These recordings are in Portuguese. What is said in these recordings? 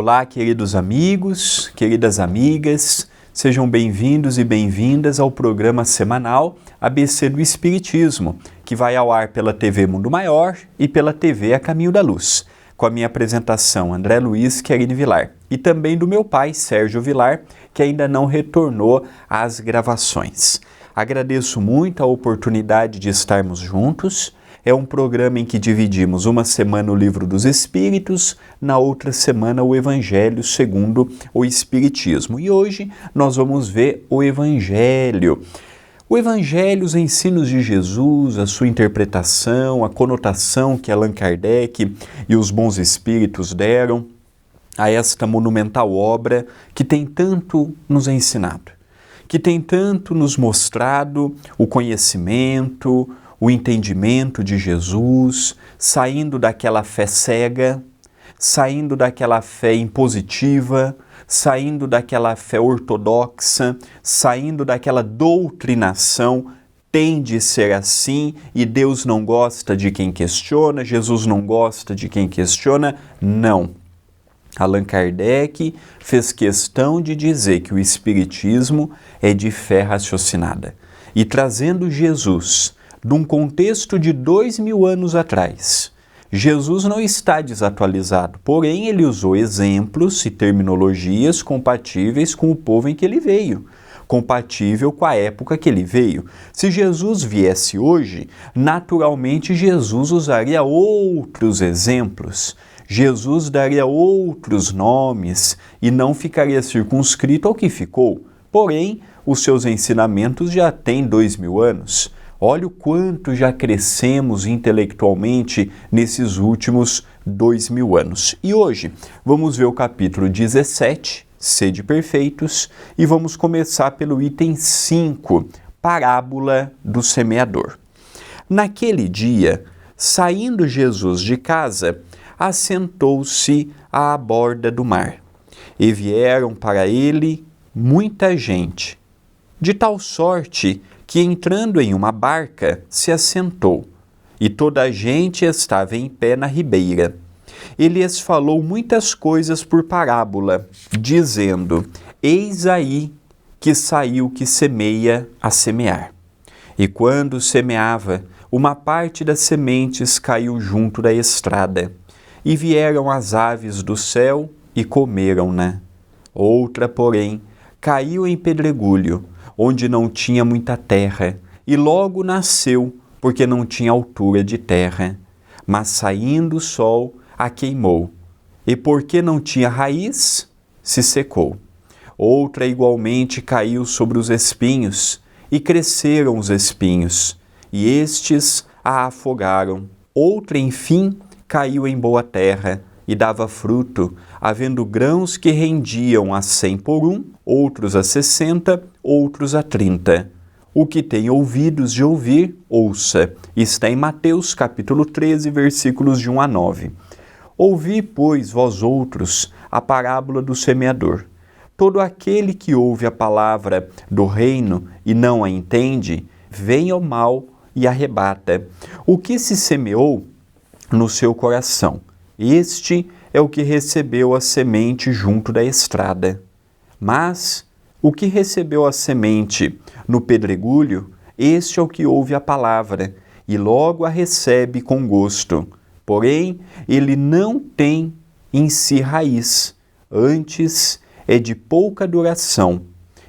Olá, queridos amigos, queridas amigas, sejam bem-vindos e bem-vindas ao programa semanal ABC do Espiritismo, que vai ao ar pela TV Mundo Maior e pela TV A Caminho da Luz, com a minha apresentação André Luiz Querini Vilar e também do meu pai Sérgio Vilar, que ainda não retornou às gravações. Agradeço muito a oportunidade de estarmos juntos. É um programa em que dividimos uma semana o Livro dos Espíritos, na outra semana o Evangelho segundo o Espiritismo. E hoje nós vamos ver o Evangelho. O Evangelho, os ensinos de Jesus, a sua interpretação, a conotação que Allan Kardec e os bons espíritos deram a esta monumental obra que tem tanto nos ensinado, que tem tanto nos mostrado o conhecimento, o entendimento de Jesus, saindo daquela fé cega, saindo daquela fé impositiva, saindo daquela fé ortodoxa, saindo daquela doutrinação, tem de ser assim e Deus não gosta de quem questiona, Jesus não gosta de quem questiona. Não. Allan Kardec fez questão de dizer que o Espiritismo é de fé raciocinada. E trazendo Jesus de um contexto de 2000 anos atrás. Jesus não está desatualizado, porém ele usou exemplos e terminologias compatíveis com o povo em que ele veio, compatível com a época que ele veio. Se Jesus viesse hoje, naturalmente Jesus usaria outros exemplos, Jesus daria outros nomes e não ficaria circunscrito ao que ficou. Porém, os seus ensinamentos já têm 2000 anos. Olha o quanto já crescemos intelectualmente nesses últimos 2000 anos. E hoje vamos ver o capítulo 17, Sede Perfeitos, e vamos começar pelo item 5, Parábola do Semeador. Naquele dia, saindo Jesus de casa, assentou-se à borda do mar, e vieram para ele muita gente, de tal sorte que, entrando em uma barca, se assentou, e toda a gente estava em pé na ribeira. Ele lhes falou muitas coisas por parábola, dizendo: Eis aí que saiu que semeia a semear. E quando semeava, uma parte das sementes caiu junto da estrada, e vieram as aves do céu e comeram-na. Outra, porém, caiu em pedregulho, onde não tinha muita terra, e logo nasceu, porque não tinha altura de terra. Mas saindo o sol, a queimou, e porque não tinha raiz, se secou. Outra igualmente caiu sobre os espinhos, e cresceram os espinhos, e estes a afogaram. Outra, enfim, caiu em boa terra, e dava fruto, havendo grãos que rendiam a 100 por um, outros a 60, outros a 30. O que tem ouvidos de ouvir, ouça. Está em Mateus capítulo 13, versículos de 1 a 9. Ouvi, pois, vós outros, a parábola do semeador. Todo aquele que ouve a palavra do reino e não a entende, vem ao mal e arrebata. O que se semeou no seu coração, este é o que recebeu a semente junto da estrada. Mas o que recebeu a semente no pedregulho, este é o que ouve a palavra e logo a recebe com gosto. Porém, ele não tem em si raiz, antes é de pouca duração.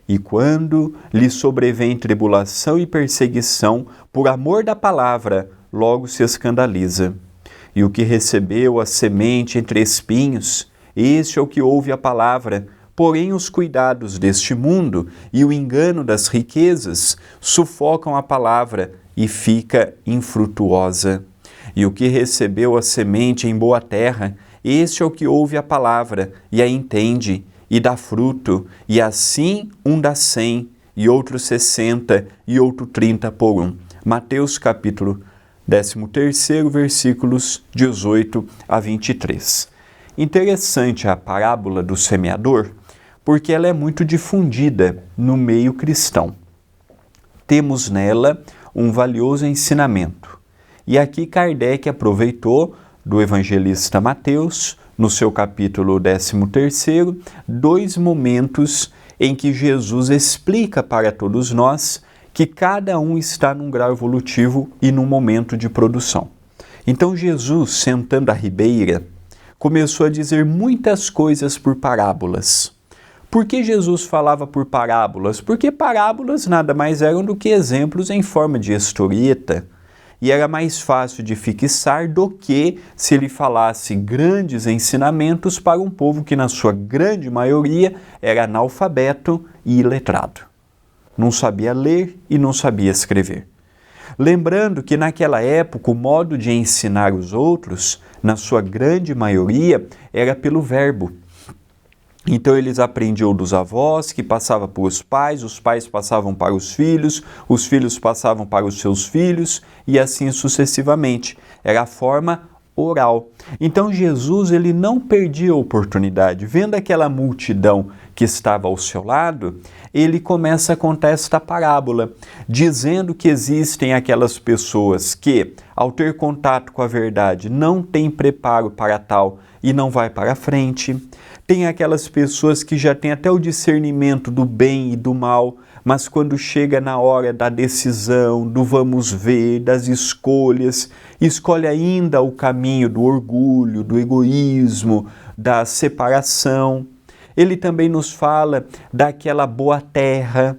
E quando lhe sobrevém tribulação e perseguição, por amor da palavra, logo se escandaliza. E o que recebeu a semente entre espinhos, este é o que ouve a palavra, porém os cuidados deste mundo e o engano das riquezas sufocam a palavra e fica infrutuosa. E o que recebeu a semente em boa terra, este é o que ouve a palavra e a entende, e dá fruto, e assim um dá 100, e outro 60, e outro 30 por um. Mateus capítulo 13º, versículos 18 a 23. Interessante a parábola do semeador, porque ela é muito difundida no meio cristão. Temos nela um valioso ensinamento. E aqui Kardec aproveitou do evangelista Mateus, no seu capítulo 13º, 2 momentos em que Jesus explica para todos nós que cada um está num grau evolutivo e num momento de produção. Então Jesus, sentando à ribeira, começou a dizer muitas coisas por parábolas. Por que Jesus falava por parábolas? Porque parábolas nada mais eram do que exemplos em forma de historieta. E era mais fácil de fixar do que se ele falasse grandes ensinamentos para um povo que, na sua grande maioria, era analfabeto e iletrado. Não sabia ler e não sabia escrever. Lembrando que naquela época o modo de ensinar os outros, na sua grande maioria, era pelo verbo. Então eles aprendiam dos avós, que passavam para os pais passavam para os filhos passavam para os seus filhos e assim sucessivamente. Era a forma oral. Então Jesus ele não perdia a oportunidade. Vendo aquela multidão que estava ao seu lado, ele começa a contar esta parábola, dizendo que existem aquelas pessoas que, ao ter contato com a verdade, não têm preparo para tal e não vai para frente. Tem aquelas pessoas que já têm até o discernimento do bem e do mal, mas quando chega na hora da decisão, do vamos ver, das escolhas, escolhe ainda o caminho do orgulho, do egoísmo, da separação. Ele também nos fala daquela boa terra,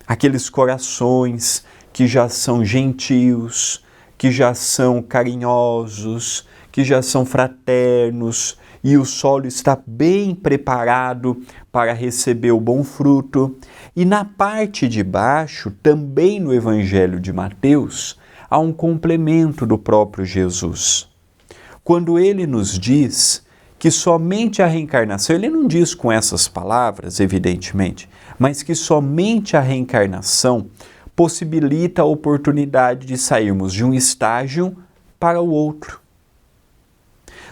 aqueles corações que já são gentios, que já são carinhosos, que já são fraternos, e o solo está bem preparado para receber o bom fruto. E na parte de baixo, também no Evangelho de Mateus, há um complemento do próprio Jesus. Quando ele nos diz que somente a reencarnação, ele não diz com essas palavras, evidentemente, mas que somente a reencarnação possibilita a oportunidade de sairmos de um estágio para o outro.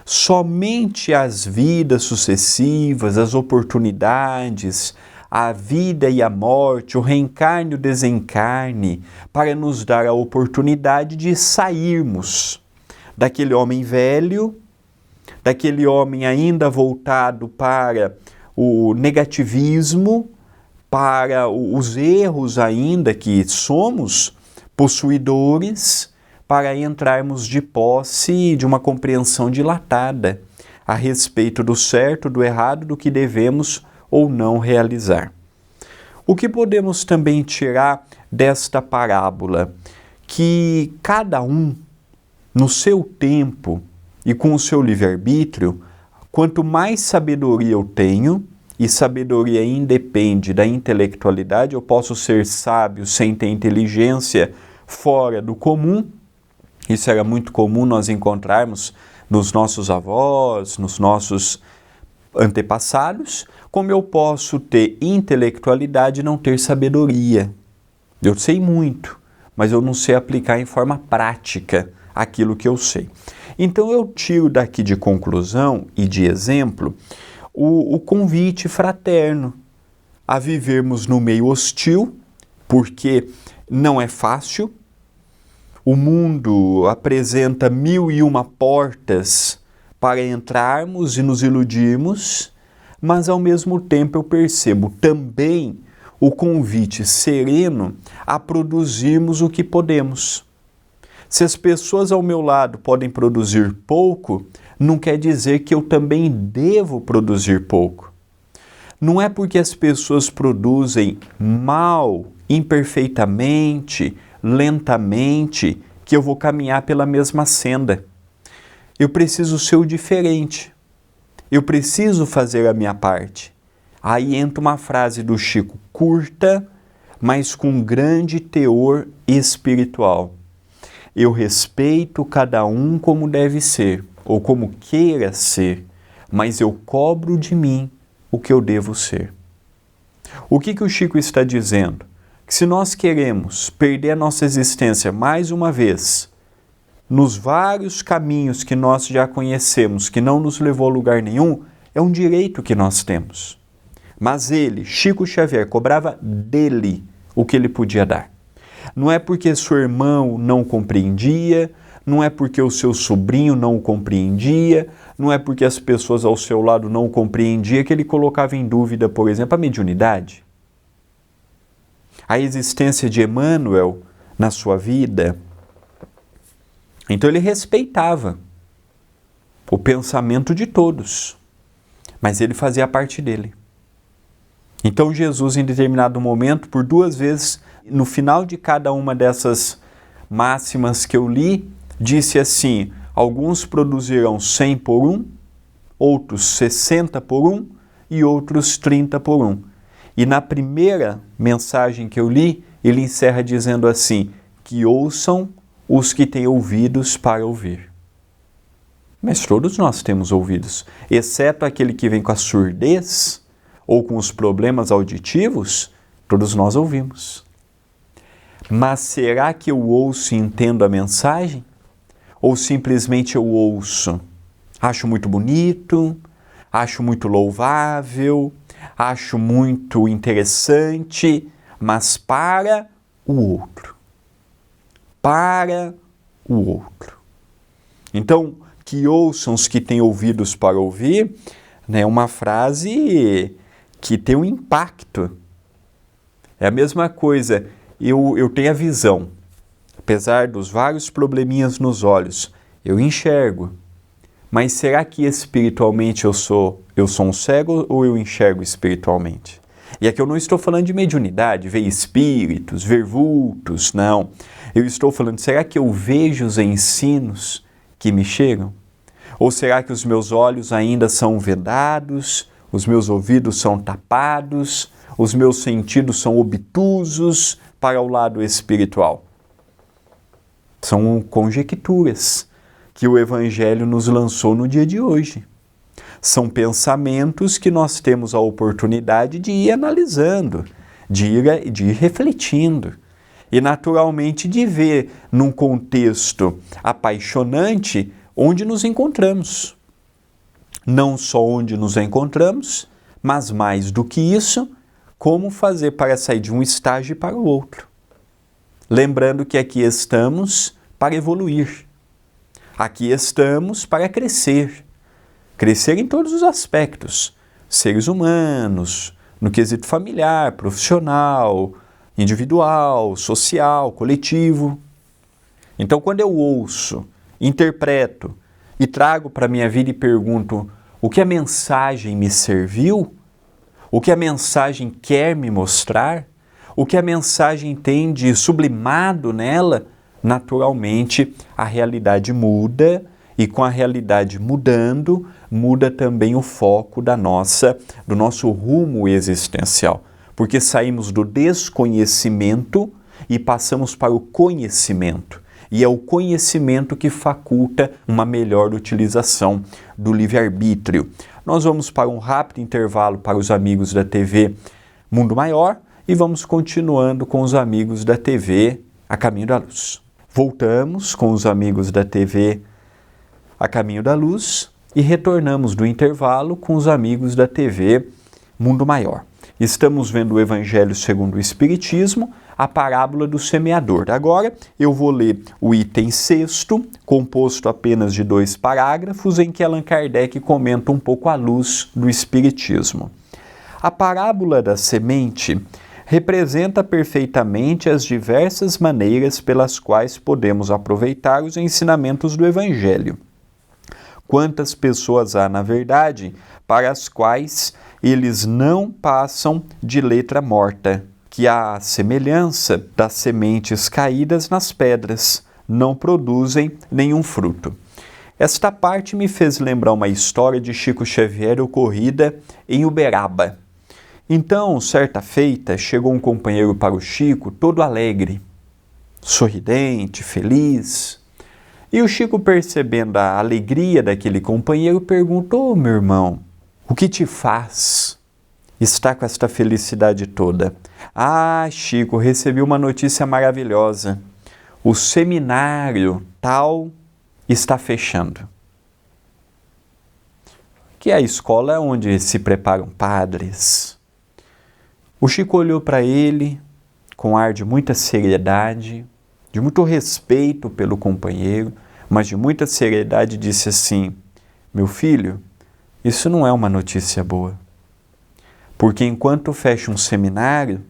Somente as vidas sucessivas, as oportunidades, a vida e a morte, o reencarne e o desencarne, para nos dar a oportunidade de sairmos daquele homem velho, daquele homem ainda voltado para o negativismo, para os erros ainda que somos possuidores, para entrarmos de posse de uma compreensão dilatada a respeito do certo, do errado, do que devemos ou não realizar. O que podemos também tirar desta parábola? Que cada um, no seu tempo e com o seu livre-arbítrio, quanto mais sabedoria eu tenho, e sabedoria independe da intelectualidade, eu posso ser sábio sem ter inteligência fora do comum. Isso era muito comum nós encontrarmos nos nossos avós, nos nossos antepassados. Como eu posso ter intelectualidade e não ter sabedoria? Eu sei muito, mas eu não sei aplicar em forma prática aquilo que eu sei. Então eu tiro daqui de conclusão e de exemplo o convite fraterno a vivermos no meio hostil, porque não é fácil. O mundo apresenta 1001 portas para entrarmos e nos iludirmos, mas ao mesmo tempo eu percebo também o convite sereno a produzirmos o que podemos. Se as pessoas ao meu lado podem produzir pouco, não quer dizer que eu também devo produzir pouco. Não é porque as pessoas produzem mal, imperfeitamente, lentamente, que eu vou caminhar pela mesma senda. Eu preciso ser o diferente. Eu preciso fazer a minha parte. Aí entra uma frase do Chico, curta, mas com grande teor espiritual. Eu respeito cada um como deve ser, ou como queira ser, mas eu cobro de mim o que eu devo ser. O que o Chico está dizendo? Que se nós queremos perder a nossa existência mais uma vez, nos vários caminhos que nós já conhecemos, que não nos levou a lugar nenhum, é um direito que nós temos. Mas ele, Chico Xavier, cobrava dele o que ele podia dar. Não é porque seu irmão não compreendia, não é porque o seu sobrinho não o compreendia, não é porque as pessoas ao seu lado não o compreendiam que ele colocava em dúvida, por exemplo, a mediunidade. A existência de Emmanuel na sua vida. Então ele respeitava o pensamento de todos, mas ele fazia parte dele. Então Jesus, em determinado momento, por 2 vezes, no final de cada uma dessas máximas que eu li, disse assim: alguns produzirão 100 por 1, outros 60 por 1 e outros 30 por 1. E na primeira mensagem que eu li, ele encerra dizendo assim: que ouçam os que têm ouvidos para ouvir. Mas todos nós temos ouvidos, exceto aquele que vem com a surdez ou com os problemas auditivos, todos nós ouvimos. Mas será que eu ouço e entendo a mensagem? Ou simplesmente eu ouço? Acho muito bonito, acho muito louvável, acho muito interessante, mas para o outro. Para o outro. Então, que ouçam os que têm ouvidos para ouvir, é uma frase que tem um impacto. É a mesma coisa, eu tenho a visão, apesar dos vários probleminhas nos olhos, eu enxergo. Mas será que espiritualmente eu sou um cego ou eu enxergo espiritualmente? E aqui eu não estou falando de mediunidade, ver espíritos, ver vultos, não. Eu estou falando, será que eu vejo os ensinos que me chegam? Ou será que os meus olhos ainda são vedados, os meus ouvidos são tapados, os meus sentidos são obtusos para o lado espiritual? São conjecturas que o Evangelho nos lançou no dia de hoje. São pensamentos que nós temos a oportunidade de ir analisando, de ir refletindo. E, naturalmente, de ver num contexto apaixonante onde nos encontramos. Não só onde nos encontramos, mas mais do que isso, como fazer para sair de um estágio para o outro. Lembrando que aqui estamos para evoluir. Aqui estamos para crescer. Crescer em todos os aspectos. Seres humanos, no quesito familiar, profissional, individual, social, coletivo. Então, quando eu ouço, interpreto e trago para a minha vida e pergunto o que a mensagem me serviu, o que a mensagem quer me mostrar, o que a mensagem tem de sublimado nela, naturalmente a realidade muda e com a realidade mudando, muda também o foco do nosso rumo existencial. Porque saímos do desconhecimento e passamos para o conhecimento. E é o conhecimento que faculta uma melhor utilização do livre-arbítrio. Nós vamos para um rápido intervalo para os amigos da TV Mundo Maior e vamos continuando com os amigos da TV A Caminho da Luz. Voltamos com os amigos da TV A Caminho da Luz e retornamos do intervalo com os amigos da TV Mundo Maior. Estamos vendo o Evangelho segundo o Espiritismo, a parábola do semeador. Agora eu vou ler o item 6º, composto apenas de 2 parágrafos, em que Allan Kardec comenta um pouco à luz do Espiritismo. A parábola da semente representa perfeitamente as diversas maneiras pelas quais podemos aproveitar os ensinamentos do Evangelho. Quantas pessoas há, na verdade, para as quais eles não passam de letra morta, que à semelhança das sementes caídas nas pedras, não produzem nenhum fruto. Esta parte me fez lembrar uma história de Chico Xavier ocorrida em Uberaba. Então, certa feita, chegou um companheiro para o Chico, todo alegre, sorridente, feliz. E o Chico, percebendo a alegria daquele companheiro, perguntou: meu irmão, o que te faz estar com esta felicidade toda? Ah, Chico, recebi uma notícia maravilhosa. O seminário tal está fechando. Que é a escola onde se preparam padres. O Chico olhou para ele com ar de muita seriedade, de muito respeito pelo companheiro, mas de muita seriedade disse assim: meu filho, isso não é uma notícia boa. Porque enquanto fecha um seminário,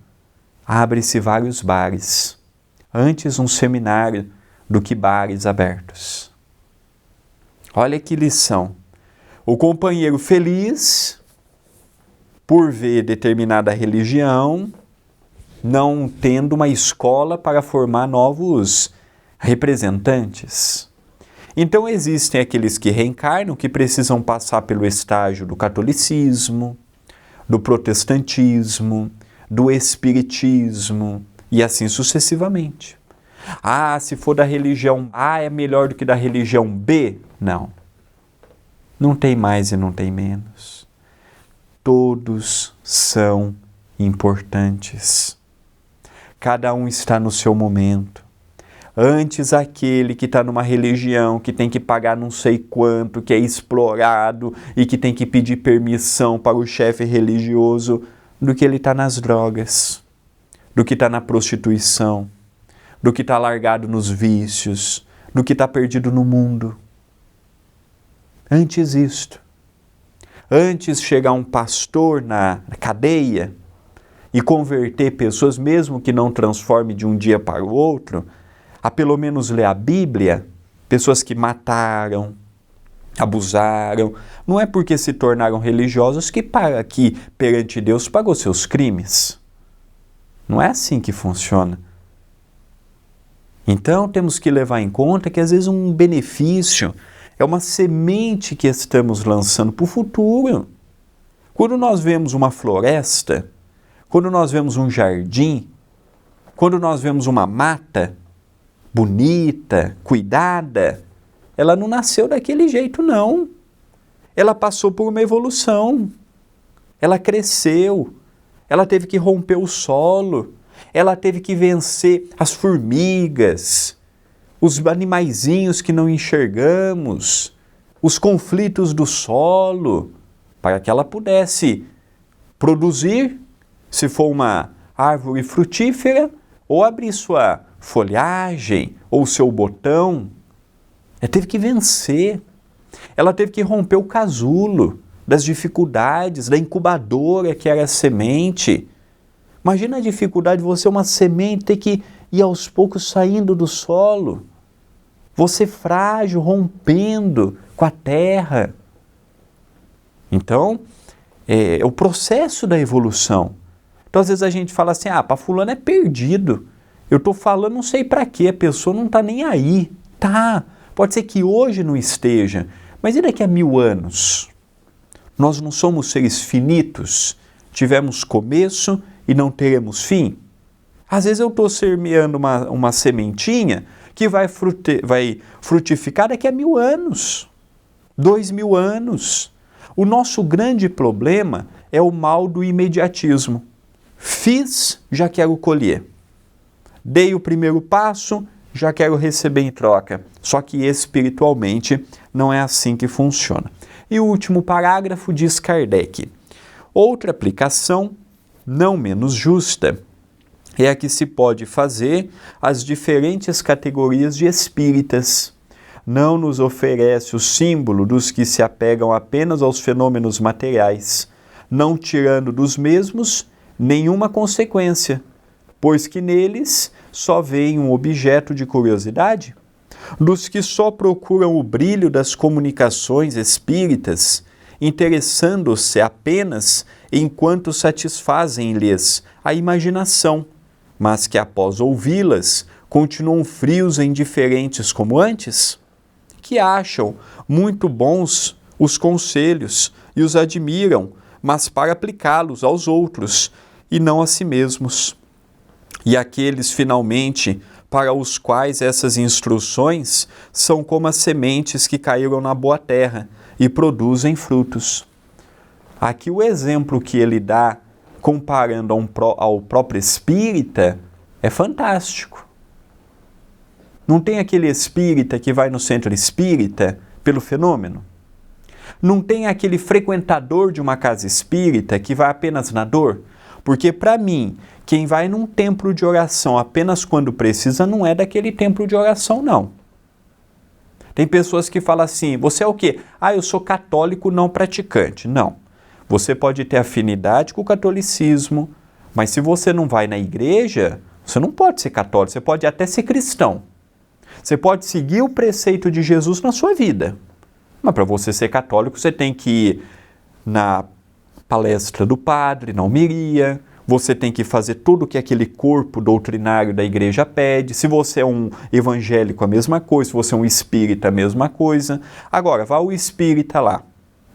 abre-se vários bares. Antes um seminário do que bares abertos. Olha que lição. O companheiro feliz por ver determinada religião não tendo uma escola para formar novos representantes. Então existem aqueles que reencarnam, que precisam passar pelo estágio do catolicismo, do protestantismo, do espiritismo e assim sucessivamente. Ah, se for da religião A é melhor do que da religião B? Não. Não tem mais e não tem menos. Todos são importantes. Cada um está no seu momento. Antes aquele que está numa religião, que tem que pagar não sei quanto, que é explorado e que tem que pedir permissão para o chefe religioso, do que ele está nas drogas, do que está na prostituição, do que está largado nos vícios, do que está perdido no mundo. Antes isto. Antes chegar um pastor na cadeia e converter pessoas, mesmo que não transforme de um dia para o outro, a pelo menos ler a Bíblia, pessoas que mataram, abusaram, não é porque se tornaram religiosos que perante Deus pagou seus crimes. Não é assim que funciona. Então temos que levar em conta que às vezes um benefício é uma semente que estamos lançando para o futuro. Quando nós vemos uma floresta, quando nós vemos um jardim, quando nós vemos uma mata bonita, cuidada, ela não nasceu daquele jeito, não. Ela passou por uma evolução. Ela cresceu. Ela teve que romper o solo. Ela teve que vencer as formigas, os animaizinhos que não enxergamos, os conflitos do solo, para que ela pudesse produzir, se for uma árvore frutífera, ou abrir sua folhagem, ou seu botão. Ela teve que vencer. Ela teve que romper o casulo das dificuldades, da incubadora que era a semente. Imagina a dificuldade de você, uma semente, ter que ir aos poucos saindo do solo. Você frágil, rompendo com a terra. Então, é o processo da evolução. Então, às vezes a gente fala assim, para fulano é perdido. Eu estou falando não sei para quê, a pessoa não está nem aí. Tá, pode ser que hoje não esteja, mas e daqui a 1000 anos? Nós não somos seres finitos? Tivemos começo e não teremos fim? Às vezes eu estou semeando uma sementinha que vai frutificar daqui a 1000 anos, 2000 anos. O nosso grande problema é o mal do imediatismo. Fiz, já quero colher. Dei o primeiro passo, já quero receber em troca. Só que espiritualmente não é assim que funciona. E o último parágrafo diz Kardec: outra aplicação, não menos justa, é a que se pode fazer às diferentes categorias de espíritas. Não nos oferece o símbolo dos que se apegam apenas aos fenômenos materiais, não tirando dos mesmos nenhuma consequência, pois que neles só veem um objeto de curiosidade, dos que só procuram o brilho das comunicações espíritas, interessando-se apenas enquanto satisfazem-lhes a imaginação, mas que após ouvi-las continuam frios e indiferentes como antes, que acham muito bons os conselhos e os admiram, mas para aplicá-los aos outros e não a si mesmos. E aqueles, finalmente, para os quais essas instruções são como as sementes que caíram na boa terra e produzem frutos. Aqui o exemplo que ele dá, comparando ao próprio espírita, é fantástico. Não tem aquele espírita que vai no centro espírita pelo fenômeno? Não tem aquele frequentador de uma casa espírita que vai apenas na dor? Porque, para mim, quem vai num templo de oração apenas quando precisa não é daquele templo de oração, não. Tem pessoas que falam assim, você é o quê? Ah, eu sou católico não praticante. Não. Você pode ter afinidade com o catolicismo, mas se você não vai na igreja, você não pode ser católico, você pode até ser cristão. Você pode seguir o preceito de Jesus na sua vida. Mas para você ser católico, você tem que ir na palestra do padre, na homilia, você tem que fazer tudo o que aquele corpo doutrinário da igreja pede. Se você é um evangélico, a mesma coisa. Se você é um espírita, a mesma coisa. Agora, vai o espírita lá,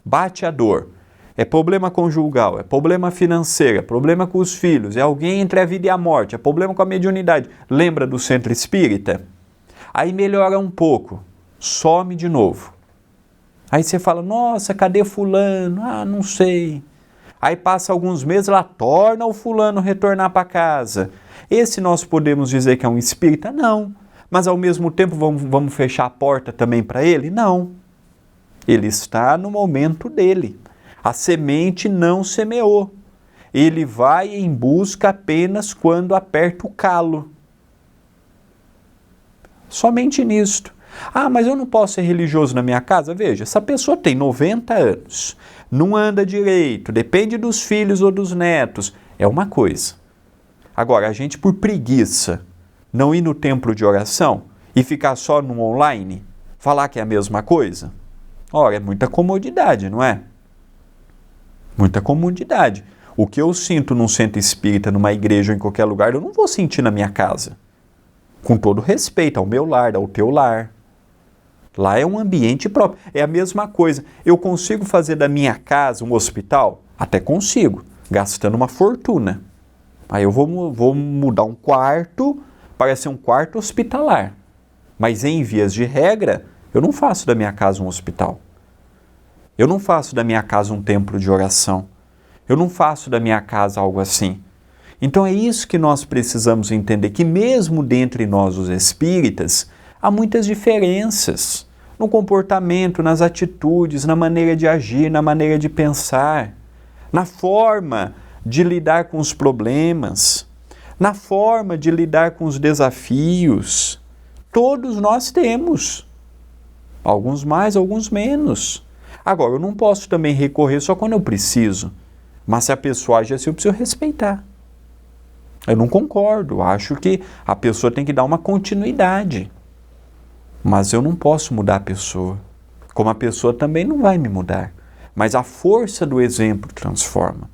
bate a dor. É problema conjugal, é problema financeiro, é problema com os filhos, é alguém entre a vida e a morte, é problema com a mediunidade. Lembra do centro espírita? Aí melhora um pouco, some de novo. Aí você fala, nossa, cadê fulano? Ah, não sei. Aí passa alguns meses, ela torna o fulano retornar para casa. Esse nós podemos dizer que é um espírita? Não. Mas ao mesmo tempo vamos fechar a porta também para ele? Não. Ele está no momento dele. A semente não semeou. Ele vai em busca apenas quando aperta o calo. Somente nisto. Ah, mas eu não posso ser religioso na minha casa? Veja, essa pessoa tem 90 anos, não anda direito, depende dos filhos ou dos netos. É uma coisa. Agora, a gente por preguiça não ir no templo de oração e ficar só no online, falar que é a mesma coisa? Ora, é muita comodidade, não é? Muita comodidade. O que eu sinto num centro espírita, numa igreja ou em qualquer lugar, eu não vou sentir na minha casa. Com todo respeito ao meu lar, ao teu lar. Lá é um ambiente próprio. É a mesma coisa. Eu consigo fazer da minha casa um hospital? Até consigo, gastando uma fortuna. Aí eu vou mudar um quarto para ser um quarto hospitalar. Mas em vias de regra, eu não faço da minha casa um hospital. Eu não faço da minha casa um templo de oração. Eu não faço da minha casa algo assim. Então é isso que nós precisamos entender, que mesmo dentre nós os espíritas, há muitas diferenças no comportamento, nas atitudes, na maneira de agir, na maneira de pensar, na forma de lidar com os problemas, na forma de lidar com os desafios. Todos nós temos. Alguns mais, alguns menos. Agora, eu não posso também recorrer só quando eu preciso. Mas se a pessoa age assim, eu preciso respeitar. Eu não concordo. Acho que a pessoa tem que dar uma continuidade. Mas eu não posso mudar a pessoa. Como a pessoa também não vai me mudar. Mas a força do exemplo transforma.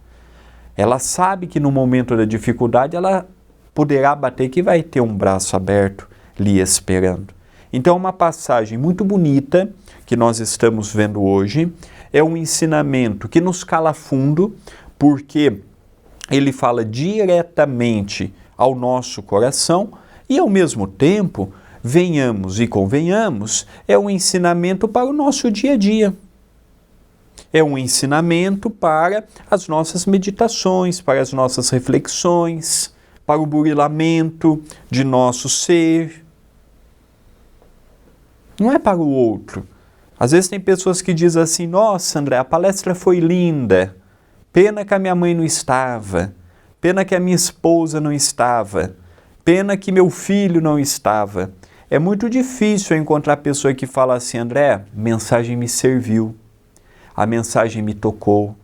Ela sabe que no momento da dificuldade ela poderá bater, que vai ter um braço aberto lhe esperando. Então, uma passagem muito bonita que nós estamos vendo hoje é um ensinamento que nos cala fundo, porque ele fala diretamente ao nosso coração e, ao mesmo tempo, venhamos e convenhamos, é um ensinamento para o nosso dia a dia. É um ensinamento para as nossas meditações, para as nossas reflexões, para o burilamento de nosso ser. Não é para o outro. Às vezes tem pessoas que dizem assim, nossa, André, a palestra foi linda, pena que a minha mãe não estava, pena que a minha esposa não estava, pena que meu filho não estava. É muito difícil encontrar pessoa que fala assim, André, a mensagem me serviu, a mensagem me tocou,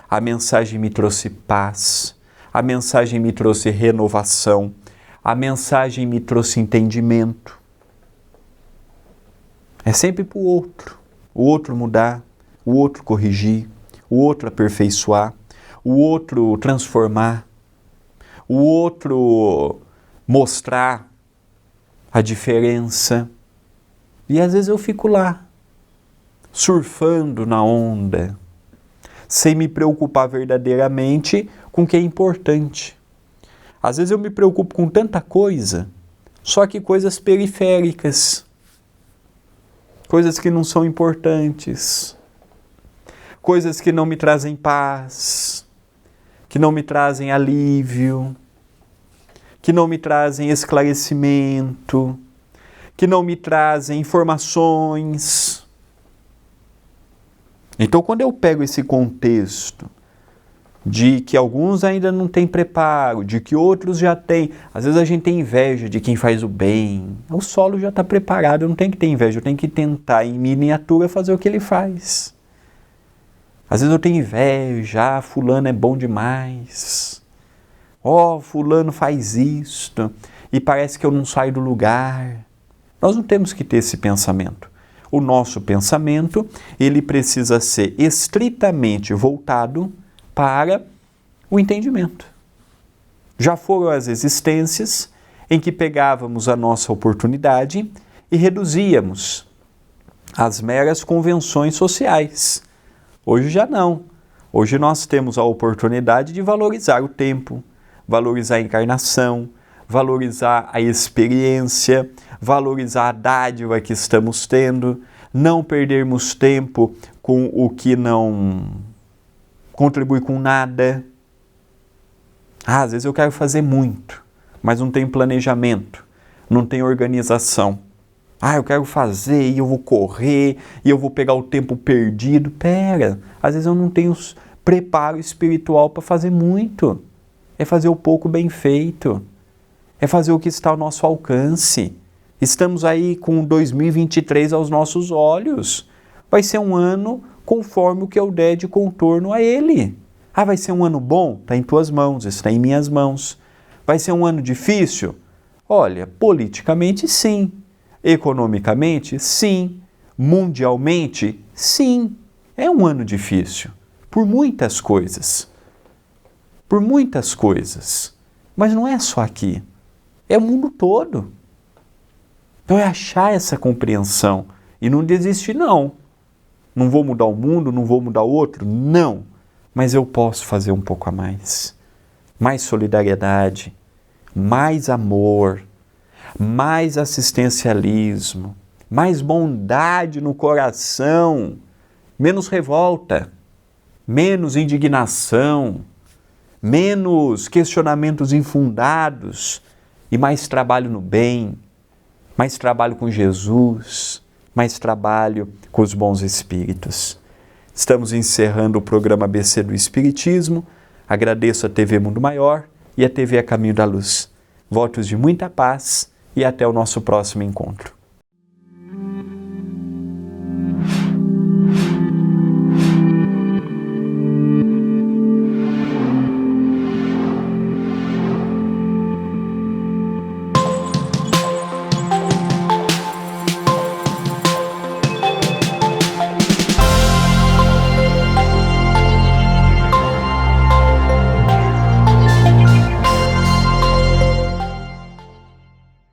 a mensagem me trouxe paz, a mensagem me trouxe renovação, a mensagem me trouxe entendimento. É sempre para o outro mudar, o outro corrigir, o outro aperfeiçoar, o outro transformar, o outro mostrar a diferença. E às vezes eu fico lá, surfando na onda, sem me preocupar verdadeiramente com o que é importante. Às vezes eu me preocupo com tanta coisa, só que coisas periféricas. Coisas que não são importantes, coisas que não me trazem paz, que não me trazem alívio, que não me trazem esclarecimento, que não me trazem informações. Então, quando eu pego esse contexto de que alguns ainda não têm preparo, de que outros já têm. Às vezes a gente tem inveja de quem faz o bem. O solo já está preparado, eu não tenho que ter inveja, eu tenho que tentar em miniatura fazer o que ele faz. Às vezes eu tenho inveja, fulano é bom demais. Fulano faz isto, e parece que eu não saio do lugar. Nós não temos que ter esse pensamento. O nosso pensamento, ele precisa ser estritamente voltado para o entendimento. Já foram as existências em que pegávamos a nossa oportunidade e reduzíamos às meras convenções sociais. Hoje já não. Hoje nós temos a oportunidade de valorizar o tempo, valorizar a encarnação, valorizar a experiência, valorizar a dádiva que estamos tendo, não perdermos tempo com o que não contribui com nada. Às vezes eu quero fazer muito, mas não tenho planejamento, não tenho organização. Eu quero fazer e eu vou correr e eu vou pegar o tempo perdido. Às vezes eu não tenho preparo espiritual para fazer muito. É fazer o pouco bem feito. É fazer o que está ao nosso alcance. Estamos aí com 2023 aos nossos olhos. Vai ser um ano conforme o que eu der de contorno a ele. Vai ser um ano bom? Está em tuas mãos, está em minhas mãos. Vai ser um ano difícil? Olha, politicamente sim. Economicamente, sim. Mundialmente, sim. É um ano difícil. Por muitas coisas. Por muitas coisas. Mas não é só aqui. É o mundo todo. Então é achar essa compreensão e não desistir, não. Não vou mudar o mundo, não vou mudar o outro, não. Mas eu posso fazer um pouco a mais. Mais solidariedade, mais amor, mais assistencialismo, mais bondade no coração, menos revolta, menos indignação, menos questionamentos infundados e mais trabalho no bem, mais trabalho com Jesus, mais trabalho com os bons espíritos. Estamos encerrando o programa ABC do Espiritismo. Agradeço a TV Mundo Maior e a TV A Caminho da Luz. Votos de muita paz e até o nosso próximo encontro.